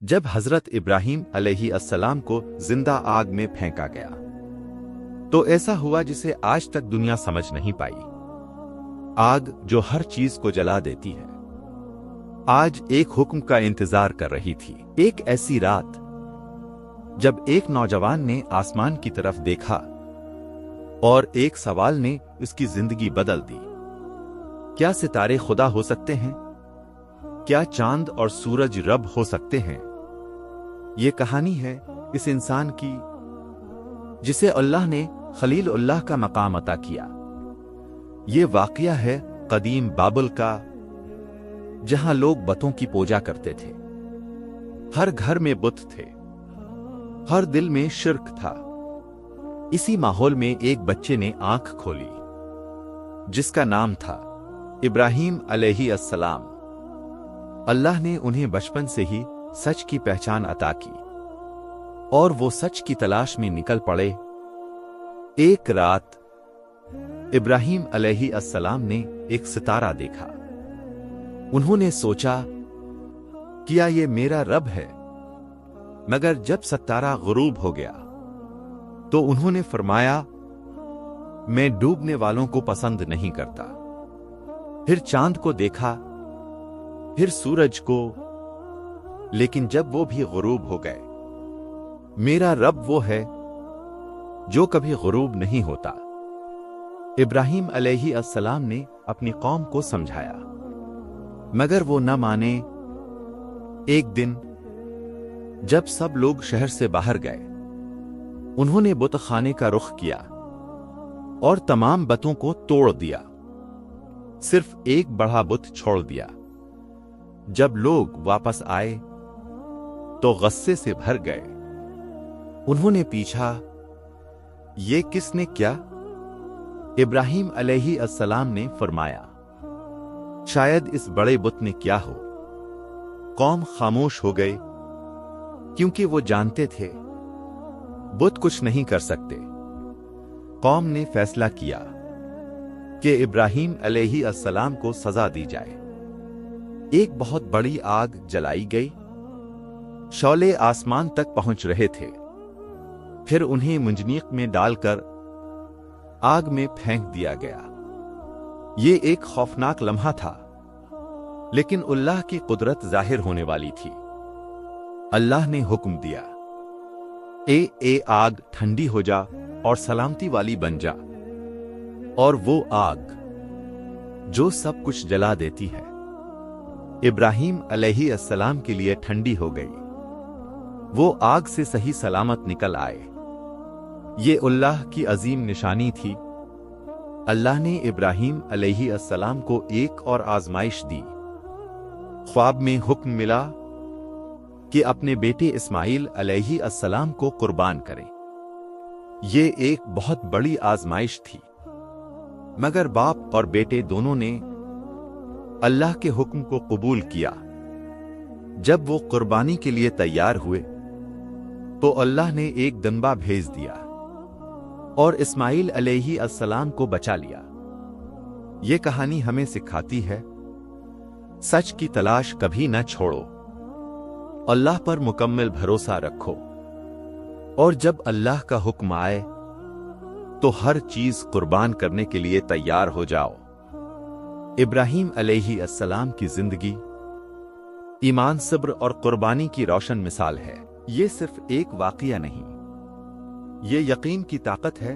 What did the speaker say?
جب حضرت ابراہیم علیہ السلام کو زندہ آگ میں پھینکا گیا تو ایسا ہوا جسے آج تک دنیا سمجھ نہیں پائی۔ آگ جو ہر چیز کو جلا دیتی ہے آج ایک حکم کا انتظار کر رہی تھی۔ ایک ایسی رات جب ایک نوجوان نے آسمان کی طرف دیکھا اور ایک سوال نے اس کی زندگی بدل دی۔ کیا ستارے خدا ہو سکتے ہیں؟ کیا چاند اور سورج رب ہو سکتے ہیں؟ یہ کہانی ہے اس انسان کی جسے اللہ نے خلیل اللہ کا مقام عطا کیا۔ یہ واقعہ ہے قدیم بابل کا، جہاں لوگ بتوں کی پوجا کرتے تھے۔ ہر گھر میں بت تھے، ہر دل میں شرک تھا۔ اسی ماحول میں ایک بچے نے آنکھ کھولی جس کا نام تھا ابراہیم علیہ السلام۔ اللہ نے انہیں بچپن سے ہی سچ کی پہچان عطا کی اور وہ سچ کی تلاش میں نکل پڑے۔ ایک رات ابراہیم علیہ السلام نے ایک ستارہ دیکھا۔ انہوں نے سوچا کیا یہ میرا رب ہے؟ مگر جب ستارہ غروب ہو گیا تو انہوں نے فرمایا میں ڈوبنے والوں کو پسند نہیں کرتا۔ پھر چاند کو دیکھا، پھر سورج کو، لیکن جب وہ بھی غروب ہو گئے۔ میرا رب وہ ہے جو کبھی غروب نہیں ہوتا۔ ابراہیم علیہ السلام نے اپنی قوم کو سمجھایا مگر وہ نہ مانے۔ ایک دن جب سب لوگ شہر سے باہر گئے انہوں نے بت خانے کا رخ کیا اور تمام بتوں کو توڑ دیا، صرف ایک بڑا بت چھوڑ دیا۔ جب لوگ واپس آئے تو غصے سے بھر گئے۔ انہوں نے پوچھا یہ کس نے کیا؟ ابراہیم علیہ السلام نے فرمایا شاید اس بڑے بت نے کیا ہو۔ قوم خاموش ہو گئی کیونکہ وہ جانتے تھے بت کچھ نہیں کر سکتے۔ قوم نے فیصلہ کیا کہ ابراہیم علیہ السلام کو سزا دی جائے۔ ایک بہت بڑی آگ جلائی گئی، شعلے آسمان تک پہنچ رہے تھے۔ پھر انہیں منجنیق میں ڈال کر آگ میں پھینک دیا گیا۔ یہ ایک خوفناک لمحہ تھا، لیکن اللہ کی قدرت ظاہر ہونے والی تھی۔ اللہ نے حکم دیا اے آگ ٹھنڈی ہو جا اور سلامتی والی بن جا، اور وہ آگ جو سب کچھ جلا دیتی ہے ابراہیم علیہ السلام کے لیے ٹھنڈی ہو گئی۔ وہ آگ سے صحیح سلامت نکل آئے۔ یہ اللہ کی عظیم نشانی تھی۔ اللہ نے ابراہیم علیہ السلام کو ایک اور آزمائش دی۔ خواب میں حکم ملا کہ اپنے بیٹے اسماعیل علیہ السلام کو قربان کریں۔ یہ ایک بہت بڑی آزمائش تھی، مگر باپ اور بیٹے دونوں نے اللہ کے حکم کو قبول کیا۔ جب وہ قربانی کے لیے تیار ہوئے تو اللہ نے ایک دنبا بھیج دیا اور اسماعیل علیہ السلام کو بچا لیا۔ یہ کہانی ہمیں سکھاتی ہے سچ کی تلاش کبھی نہ چھوڑو، اللہ پر مکمل بھروسہ رکھو، اور جب اللہ کا حکم آئے تو ہر چیز قربان کرنے کے لیے تیار ہو جاؤ۔ ابراہیم علیہ السلام کی زندگی ایمان، صبر اور قربانی کی روشن مثال ہے۔ یہ صرف ایک واقعہ نہیں، یہ یقین کی طاقت ہے